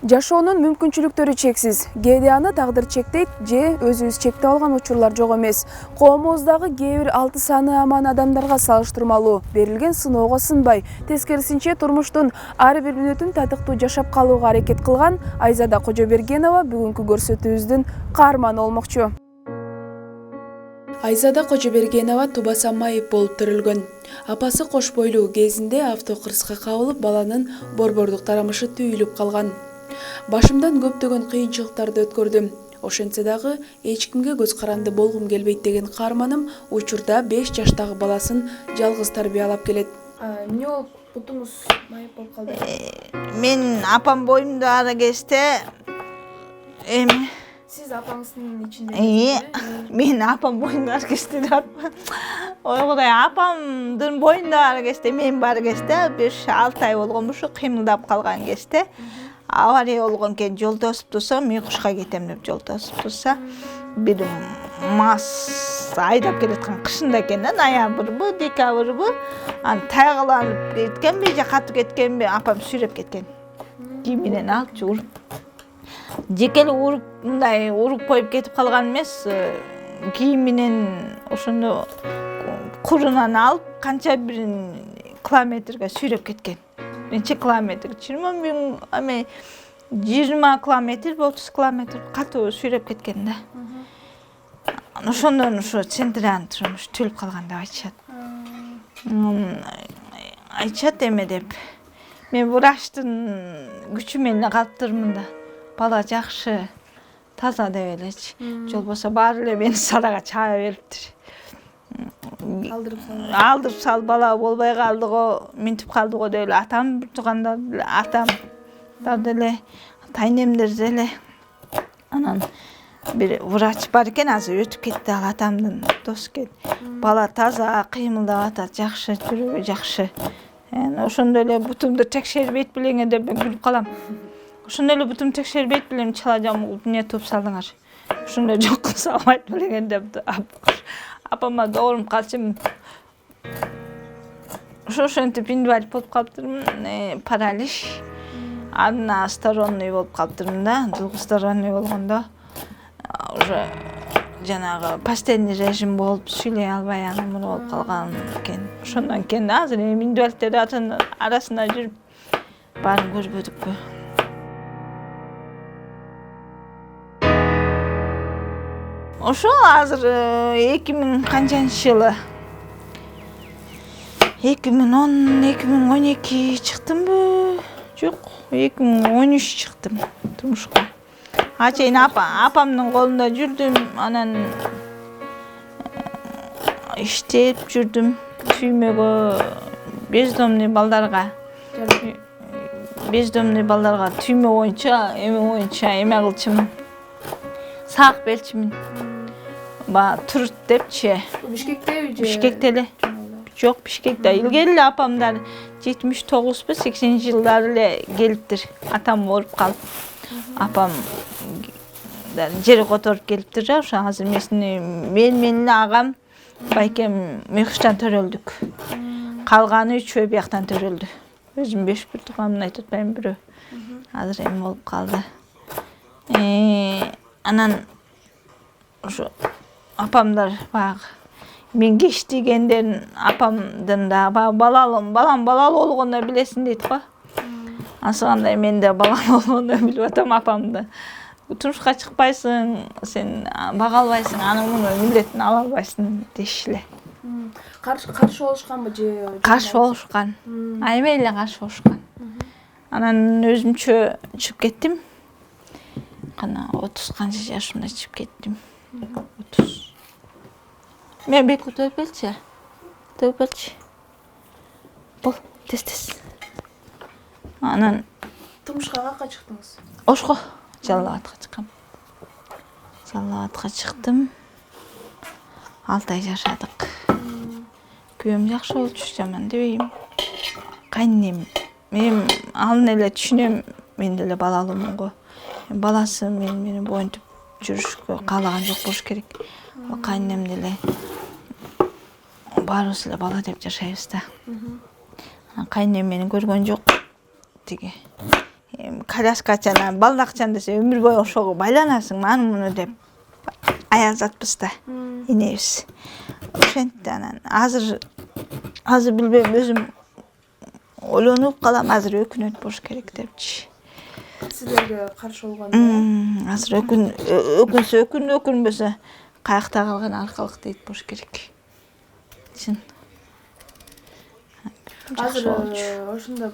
Жашоонун мүмкүнчүлүктөрү чексиз. Кээде аны тагдыр чектейт же өзүбүз чектеп алган учурлар жок эмес. Коомубуздагы кээ бир алты саны аман адамдарга салыштырмалуу берилген сыноого сынбай, тескерисинче турмуштун ар бир мүнөтүн татыктуу жашап калууга аракет кылган Айзада Кожобергенова бүгүнкү көрсөтүүбүздүн каарманы болмокчу. Айзада Кожобергенова тубаса майып болуп төрөлгөн. Апасы кош бойлуу кезинде автокырсыкка кабылып, баланын борбордук тарамышы түйүлүп калган. Башымдан көптөгөн кыйынчылыктарды өткөрдүм. Ошентсе дагы эч кимге көз каранды болгум келбейт деген каарманым учурда 5 жаштагы баласын жалгыз тарбиялап келет. Эмне болуп бутуңуз майып болуп калды? Мен апам боюмда ара кезде Сиз апаңыздын ичинде? Мен апам боюмда ара кезде деп атпа. Ой Кудай, апамдын боюнда ара кезде мен бар кезде 5-6 ай болгон ушу кыймылдап калган кезде авария болгон экен, жол тосуп турса, мен кушка кетем деп жол тосуп турса, бир мас айдап келаткан кышында экен да, ноябрбы, декабрбы, аны тайгаланып кеткенби же катып кеткенби, апам сүйрөп кеткен. Кийим менен алып уруп. Жекели уруп, мындай уруп коюп кетип калган эмес, кийим менен ошондо курунан алып, канча бир километрге сүйрөп кеткен. Нече километр, 20 километр, 30 километр катуу сүйрөп кеткен да. Ошондон ошо центральный турмуш түлүп калган деп айтышат. Айтышат эме деп. Мен врачтын күчү менен калыптырмын да. Бала жакшы, таза деп элечи. Жолбосо баары эле мени салага чаба бериптир. Алдырып сал, бала болбой калды го, минтип калды го деп эле атам туугандар деле, атамдар деле, ата-энемдер деле. Анан бир врач бар экен, азыр өтүп кетти, ал атамдын досу экен. Бала таза, кыймылдап атат, жакшы, жүрөгү жакшы. Ошондо эле бутумду текшербейт белең деп мен күлүп калам. Ошондо эле бутум текшербейт белем, чала жамылып эмне туп салдыңар. Ошондо жок кылса албайт белең деп апама дооруп калчумун. Ошентип инвалид болуп калыптырмын, паралич. Односторонний болуп калыптырмын да, двухсторонний болгондо уже жанагы постельный режим болуп, сүйлөй албай анан болуп калган экен. Ошондон кийин азыр эми инвалидтер арасында жүрүп баарын көрбөдүкпү. Ошо азыр 2000 канчанчы жылы 2010-2012 чыктымбы? Жок, 2013 чыктым турмушка. Ачейин апамдын колунда жүрдүм, анан иштеп жүрдүм. Түймөгө бездомный балдарга түймө боюнча, эме кылчумун. Сак белчимин. Турут депчи. Бишкекте эле. Жок, Бишкекте. Илгери эле апамдар 79-бы, 80 жылдары эле келиптир. Атам ооруп калып. Апам жери которуп келиптир да, ошо азыр мен менен агам байкем Мекуштан төрөлдүк. Калганы үчөө бияктан төрөлдү. Өзүм 5 бир тууганымды айтып атпайм, бирөө. Азыр эми болуп калды. Анан ошо апамдар баягы мен кеч дегендерин апамдын да балам балалуу болгондо билесиң дейт го. Асыгандай мен да балалуу болгондо билип атам апамды. Турмушка чыкпайсың, сен бага албайсың, анын мунун милдетин ала албайсың дешиле. Каршы болушканбы же? Каршы болушкан. Аябай эле каршы болушкан. Анан өзүмчө чыгып кеттим. Кана 30 канча жашымда чыгып кеттим. 30. Мен беку төп келчи. Бол, тез. Анан турмушка кака чыктыңыз? Ошко, Жалал Абадка чыккам. Жалал Абадка чыктым. 6 ай жашадык. Күйөөм жакшы болчу, жаман дебейм. Кайнем, мен аны эле түшүнөм, мен деле балалуумун го. Баласы мени боюнтуп жүрүшкө каалаган жок болуш керек. Кайнем деле баарыбыз эле бала деп жашайбыз да. Кайнем мени көргөн жок. Тиги коляскачан балдакчан десе өмүр бою ошого байланасың аны муну деп аязатпыз да энебиз. Ошентти анан азыр билбейм өзүм ойлонуп калам, азыр өкүнөт болуш керек депчи. Силерге каршы болгон. Азыр өкүнсө өкүнбөсө каякта калган аркалык дейт болуш керек. Чын. Азыр ошондо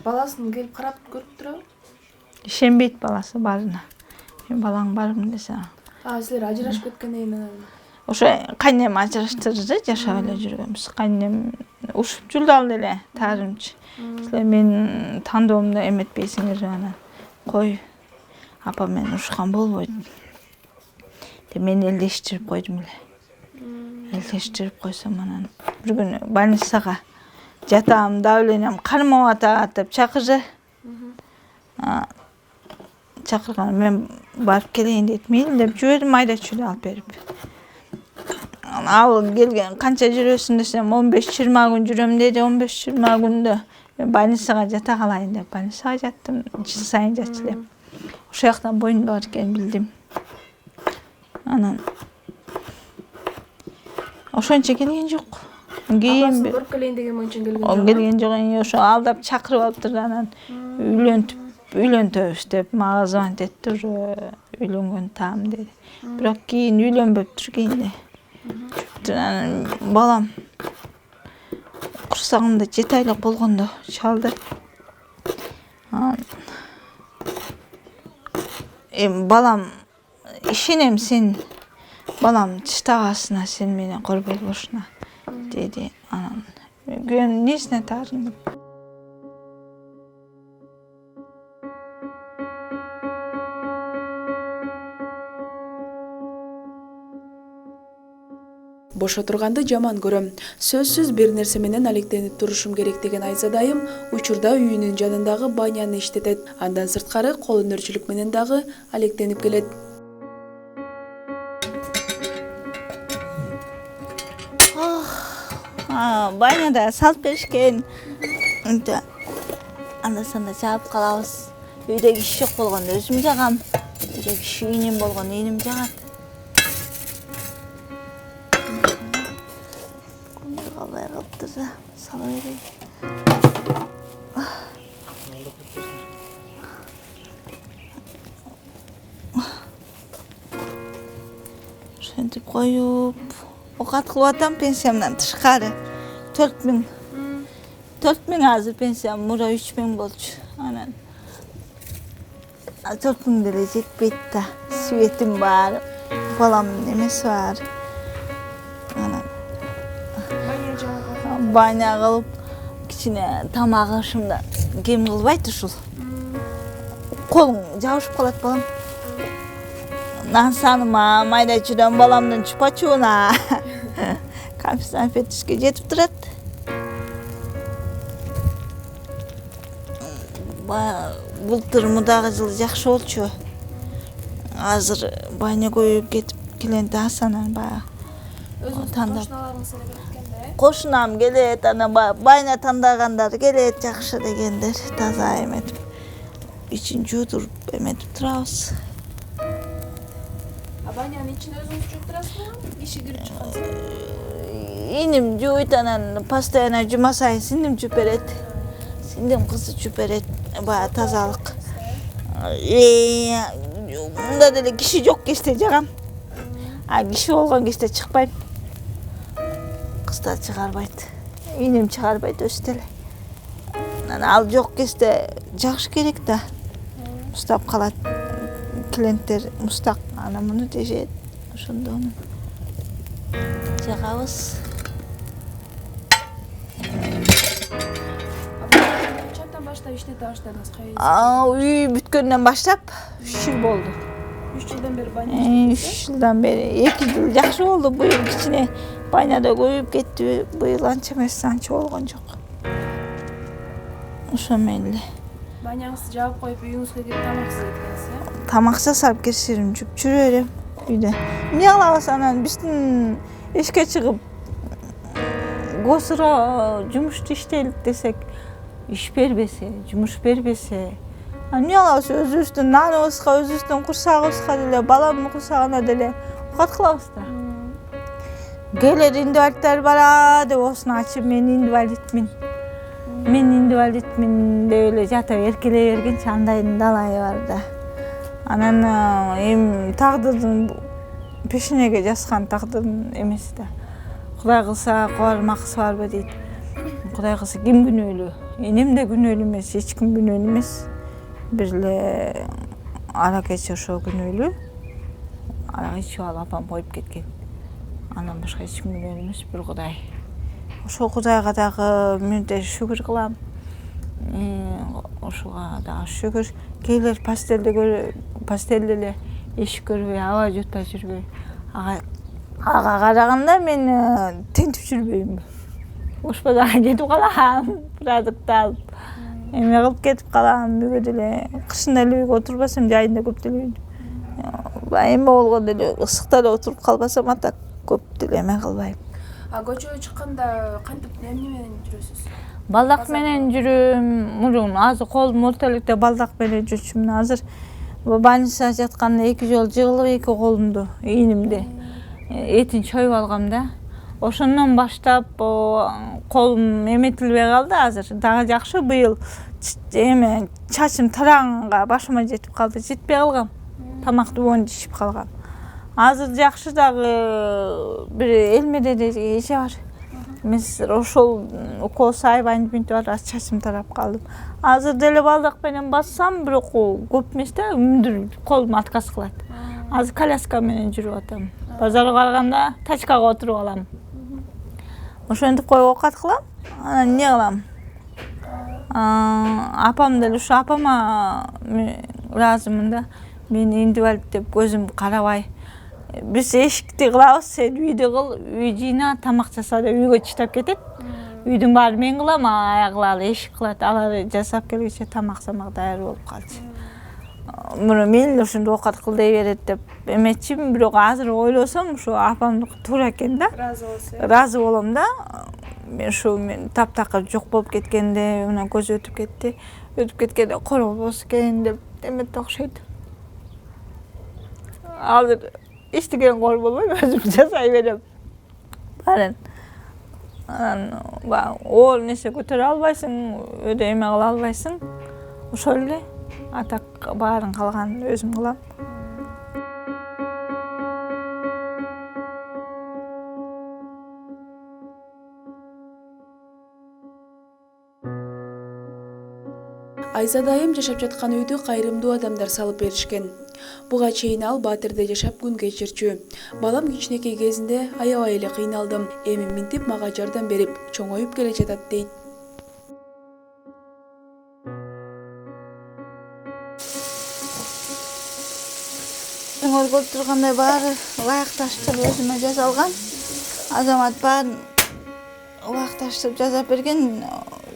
баласын келип карап көрүп турабы? Ишенбейт баласы барына. Мен балаң бармын десе. Силер ажырашып кеткенден кийин ошо кайнем ажыраштырды, жашап эле жүргөнбүз. Кайнем ушуп жулдал эле таарымчы. Силер менин тандоомду эметпейсиңер анан. Кой, апа мен ушкан болбойт. Деп мен элдештирип койдум эле. Элдештирип койсом анан бир күнү больницага жатам, давлениям кармап атат деп чакырды. Чакырган мен барып келейин дейт. Мейли деп жибердим, айда чүлө алып берип. Ал келген канча жүрөсүң десем 15-20 күн жүрөм деди. 15-20 күндө мен больницага жата калайын деп больницага жаттым. Жыл сайын жатчу элем. Ошол жактан боюн бар экенин билдим. Анан ошончо келген жок. Кийин көрүп келейин деген боюнча келген жок. Келген жок, ошо алдап чакырып алыптыр анан үйлөнтөбүз деп мага звонить этти, уже үйлөнгөн таам деди. Бирок кийин үйлөнбөптүр кийинде. Анан балам курсагымда 7 айлык болгондо чалды. Балам ишенем сен балам чыштагасына, сен менен корбой болушуна деди. Анан күйөөм несине таарындым. Бош отурганды жаман көрөм. Сөзсүз бир нерсе менен алектенип турушум керек деген Айзадайым учурда үйүнүн жанындагы баняны иштетет. Андан сырткары кол өнөрчүлүк менен дагы алектенип келет. Баняда салып беришкен. Анда-санда жаап калабыз. Үйдө киши жок болгондо өзүм жагам. Үйдө киши ийиним болгондо ийиним жагат. Калбай калыптыр да, сала берейин. Ошентип коюп, окат кылып атам пенсиямдан тышкары. 4000. 4000 азыр пенсиям, мура 3000 болчу. Анан 4000 деле жетпейт да. Светим бар, баламдын немеси бар. Анан баня кылып, кичине тамак ашымда кем кылбайт ушул. Колуң жабышып калат балам. Нан саныма, майда чүйдөн баламдын чупа-чууна. Конфетишке жетип турат. Былтыр мудагы жылы жакшы болчу. Азыр баня коюп кетип келен асанан баягы. Кошунам келет, ана баня тандагандар келет, жакшы дегендер, таза эметип. Ичин жуудуруп эметип турабыз. Банянын ичине өзүңүз жууп турасызбы? Киши кирип чыккан. Иним жууйт, анан постоянно жума сайын сиңдим жууп берет. Сиңдим кызы жууп берет, баягы тазалык. Мында деле киши жок кезде жагам. Киши болгон кезде чыкпайм. Кыздар чыгарбайт. Иним чыгарбайт өзү деле. Ал жок кезде жагыш керек да. Мустап калат. Клиенттер мустак ана муну дешет. Ошондо жагабыз. Качандан баштап иштете баштадыңыз? Үй бүткөндөн баштап 3 жыл болду. 3 жылдан бери баня. 3 жылдан бери 2 жыл жакшы болду. Быйыл кичине баняда көбөйүп кетти. Быйыл анча эмес, анча болгон жок. Ошо менен эле. Баняңызды жаап коюп үйүңүзгө келип тамак жасайт экенсиз, Тамак жасап кирширим жуп жүрө берем үйдө. Эмне кылабыз анан биздин эшикке чыгып госура жумушту иштелик десек, иш бербесе, жумуш бербесе, Эмне кылабыз, өзүбүздүн наныбызга, өзүбүздүн курсагыбызга деле, баламдын курсагына деле оокат кылабыз да. Келер инвалидтер бара деп оосун ачып, мен инвалидмин деп эле жатып эркелей бергенчи андайдын далайы бар да. Анан эми тагдырдын пешенеге жазган тагдырдын эмеси да. Кудай кылса кубармакысы барбы дейт. Кудай кылса ким күнөөлүү? Энем де күнөөлүү эмес, эч ким күнөөлүү эмес. Бир эле ара кечи ошо күнөөлүү. Ара ичип алып апам коюп кеткен. Андан башка эч ким күнөөлүү эмес, бир Кудай. Ошол Кудайга дагы мындай шүгүр кылам. Ошого дагы шүгүр. Кейлер пастелде эле эшик көрбөй, аба жутпай жүрбөй. Ага караганда мен тентип жүрбөйм. Ошподага кетип калам, продукт алып. Эме кылып кетип калам, бүгө деле кышында эле үйгө отурбасам, жайында көп деле үйдүм. Эме болгондо эле ысыкта эле отуруп калбасам, ата көп деле эме кылбайм. Көчөгө чыкканда кантип эмне менен жүрөсүз? Балдак менен жүрөм. Мурун азыр колум орто электе балдак менен жүрчүмүн. Азыр больницада жатканда 2 жолу жыгылып, 2 колумду, ийнимди этин чоюп алгам да. Ошондон баштап колум эметилбей калды. Азыр дагы жакшы. Быйыл эме чачым тараганга башыма жетип калды. Жетпей калгам. Тамакты боюнча ичип калгам. Азыр жакшы дагы бир элмеде эже бар. Мен ошол укол сайбайын бүтүп алып чачым тарап калдым. Азыр деле балдак менен бассам, бирок көп эмес да, өмүндүр колум отказ кылат. Азыр коляска менен жүрүп атам. Базарга барганда тачкага отуруп алам. Ошентип коюп оокат кылам. Анан эмне кылам? Апам деле ушу апама ыраазымын да. Мен инвалид деп көзүм карабай. Биз эшикти кылабыз, сен үйдү кыл, үй жыйна, тамак жаса деп үйгө чыдап кетет. Үйдүн баарын мен кылам, аягылалы эшик кылат. Алар жасап келгенче тамак даяр болуп калчу. Мына мен ошондо оокат кыл дей берет деп эметчимин, бирок азыр ойлосом, ушу апамдыкы туура экен да. Ыраазы болом да. Мен таптакыр жок болуп кеткенде, мына көз өтүп кетти. Өтүп кеткенде коргобос экен деп эметти окшойт. Азыр эчтекен кор болбойм, өзүм жасай берем. Баарын. Оор нерсе көтөрө албайсың, өйдө эме кыла албайсың. Ошол эле. Атак баарын калганын өзүм кылам. Айзада айым жашап жаткан үйдү кайрымдуу адамдар салып беришкен. Буга чейин ал Батырда жашап күн кечирчү. Балам кичинекей кезинде аябай эле кыйналдым. Эми минтип мага жардам берип, чоңоюп келе жатат дейт. Көрүп тургандай баары ылайыкташтырып өзүмө жасалган. Азамат баарын ылайыкташтырып жасап берген.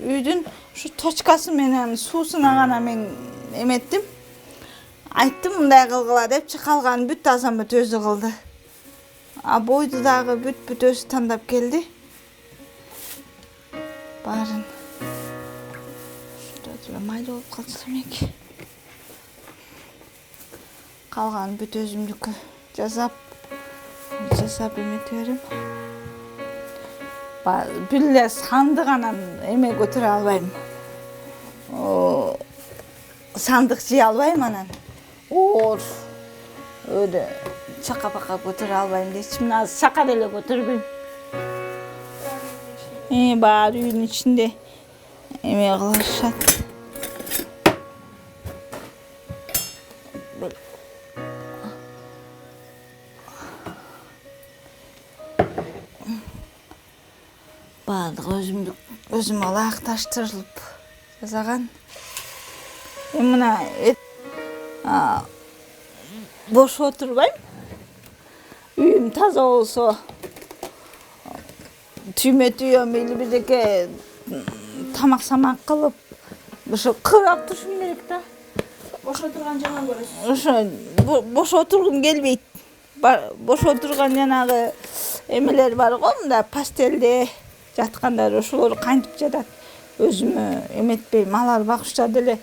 Үйдүн ушу точкасы менен суусуна гана мен эметтим. Айттым мындай кылгыла депчи, калган бүт Азамат өзү кылды. Бойду дагы бүт өзү тандап келди. Баарын. Ушунда майда болуп калса эмек. Калган бүт өзүмдүкү жасап эмете берем. Бир эле сандык анан эме көтөрө албайм. Сандык жыя албайм анан. Оор. Өйдө чака-пака көтөрө албайм дейчимин. Азыр чака деле көтөрбөйм. Баары үйдүн ичинде эме кылышат. Баардыгы өзүмө ылайыкташтырылып жасаган. Мына бош отурбайм. Үйүм таза болсо, түймө или бирдеке тамак-самак кылып, ошо кырап турушум керек да. Бош отурган жаман көрөсүз. Ошо бош отургум келбейт. Бош отурган жанагы эмелер бар го, мында пастелде жаткандар, ошолор кантип жатат. Өзүмө эметпейм. Алар багышта деле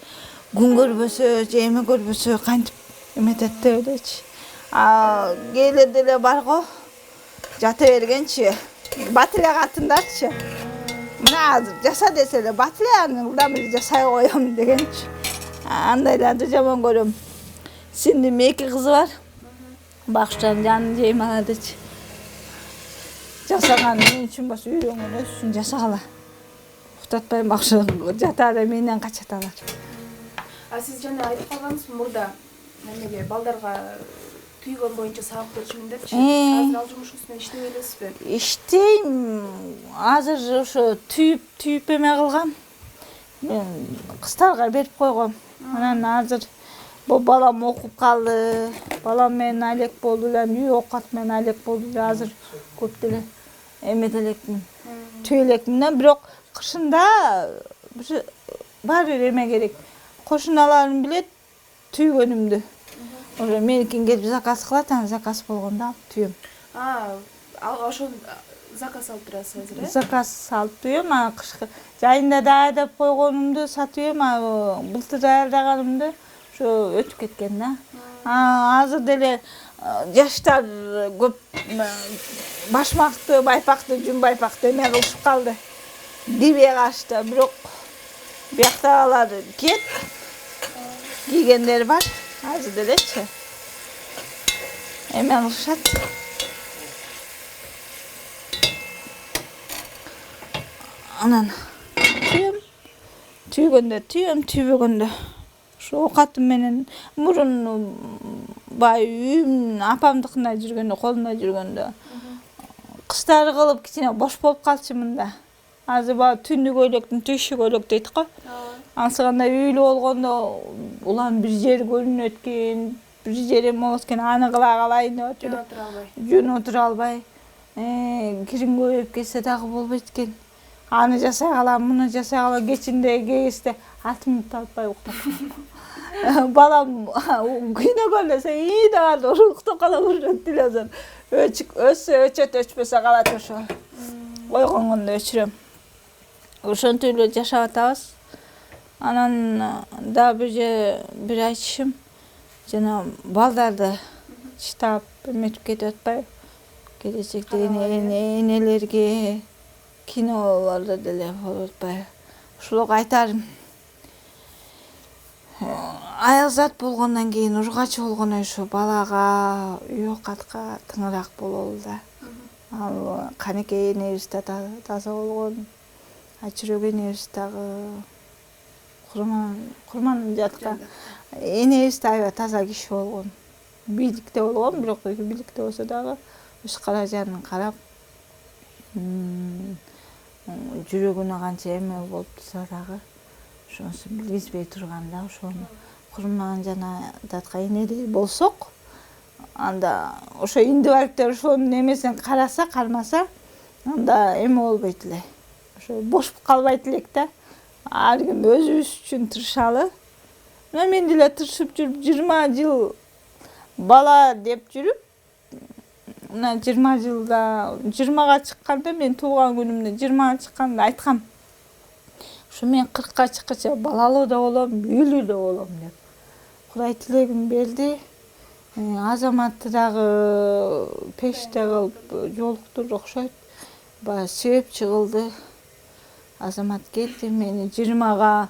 күн көрбөсө же эме көрбөсө кантип эметет деп элечи. Кээде деле бар го жата бергенчи бат эле катындарчы. Мына азыр жаса десе эле бат эле аны ылдам эле жасай коем дегенчи. Андайларды жаман көрөм. Сиңдим 2 кызы бар. Бакыштан жанын жейм анадычы. Жасаган мен үчүн болсо үйрөнгөн өссүн жасагала. Уктатпай бакшы жатады менен качаталар. Сиз жана айтып калгансыз мурда эмеге балдарга түйгөн боюнча сабак беришмин депчи. Азыр ал жумушуңуз менен иштебей элесизби? Иштейм. Азыр ошо түйүп эме кылгам. Мен кыздарга берип койгом. Анан азыр бул балам окуп калды. Балам менен алек болду эле, үй оокат менен алек болду эле. Азыр көп деле эмете элекмин. Түйө элекмин, бирок кышында бир бар бир эме керек. Кошуналарым билет түйгөнүмдү. Ошо меникин келип заказ кылат, анан заказ болгондо түйөм. Ошо заказ алып турасыз азыр, э? Заказ алып түйөм, кышкы жайында да айдап койгонумду сатып эм, былтыр даярдаганымды ошо өтүп кеткен да. Азыр деле жаштар көп башмакты, байпакты, жүн байпакты эме кылышып калды. Дибе кашты, бирок бияктагылар кет кийгендер бар. Азыр делечи эме кылышат. Анан түйгөндө түйөм, түйбөгөндө ошо оокатым менен мурун баягы үйүм апамдыкында жүргөндө, колунда жүргөндө кыстары кылып кичине бош болуп калчумун да. Азыр баягы түндүк көйлөктүн түйшү көйлөк дейт го. Анысы кандай үйлүү болгондо улам бир жери көрүнөт экен, бир жери эме болот экен, аны кыла калайын деп атып. Жөн отура албай. Кирим көбөйүп кетсе дагы болбойт экен. Аны жасай калам, муну жасай калам, кечинде кейисте 6 мүнөт албай уктап калам. Балам күйнөгөн десе ии деп уктап кала берет телевизор. Өссө өчөт, өчпөсө калат ошо. Ойгонгондо өчүрөм. Ошентип эле жашап атабыз. Анан да бир айтышым, жана балдарды чыдап эметип кетип атпайбы? Келечекте энелерге кинолордо деле болуп атпайбы? Ошолорго айтарым. Аялзат болгондон кийин, ургач болгондон ушу балага, үй оокатка тыңыраак бололу да. Ал канекей энебиз да таза болгон. Ачырөк энебиз дагы курман жатка энебиз да аябай таза киши болгон. Бийликте болгон, бирок бийликте болсо дагы өз каражанын карап, жүрөгүнө канча эме болуп турса дагы ошонусу билгизбей турганда ошону курман жана жатка энелер болсок, анда ошо индиваликтер ошонун эмесин караса, кармаса, анда эме болбойт эле. Ошо бош калбайт элек да. Ар ким өзүбүз үчүн тырышалы. Мен деле тырышып жүрүп 20 жыл бала деп жүрүп, мына 20 жылда 20га чыкканда, мен туулган күнүмдө 20га чыкканда айткам. Ошо мен 40ка чыккыча балалуу да болом, үйлүү да болом деп. Кудай тилегин берди. Азаматты дагы пеште кылып жолуктурду окшойт. Баягы себепчи кылды. Азамат кетти, мени 20га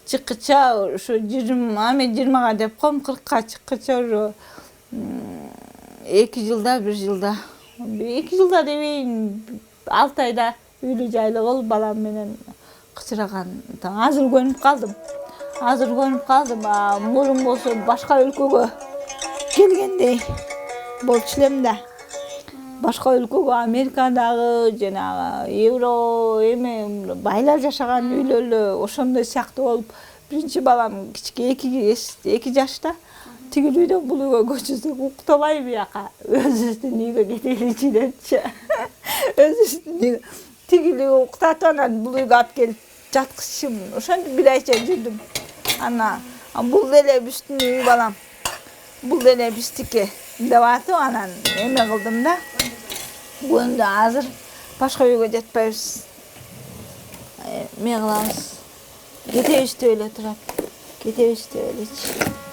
чыккыча ошо 20га деп коем, 40ка чыккыча ошо 2 жылда, 1 жылда, 2 жылда дебейин, 6 айда үйлүү жайлуу кылып балам менен кычыраган. Азыр көнүп калдым. Мурун болсо башка өлкөгө келгендей болчу элем да. Башка өлкөгө, Америкадагы жана Евро эме байлар жашаган үйлөрдө ошондой сыяктуу болуп, биринчи балам кичке 2 жашта, тигил үйдөн бул үйгө көчүрсөк уктабай бияка өзүбүздүн үйгө кетеличи депчи. Өзүбүздүн үйгө тигил үйгө уктатып, анан бул үйгө алып келип жаткызчым. Ошентип 1 айча жүрдүм. Бул деле биздин үй балам. Бул деле биздики деп атып, анан эме кылдым да. Бүгүндө азыр башка үйгө жатпайбыз. Эме кылабыз. Кетебиз деп эле турат. Кетебиз деп элечи.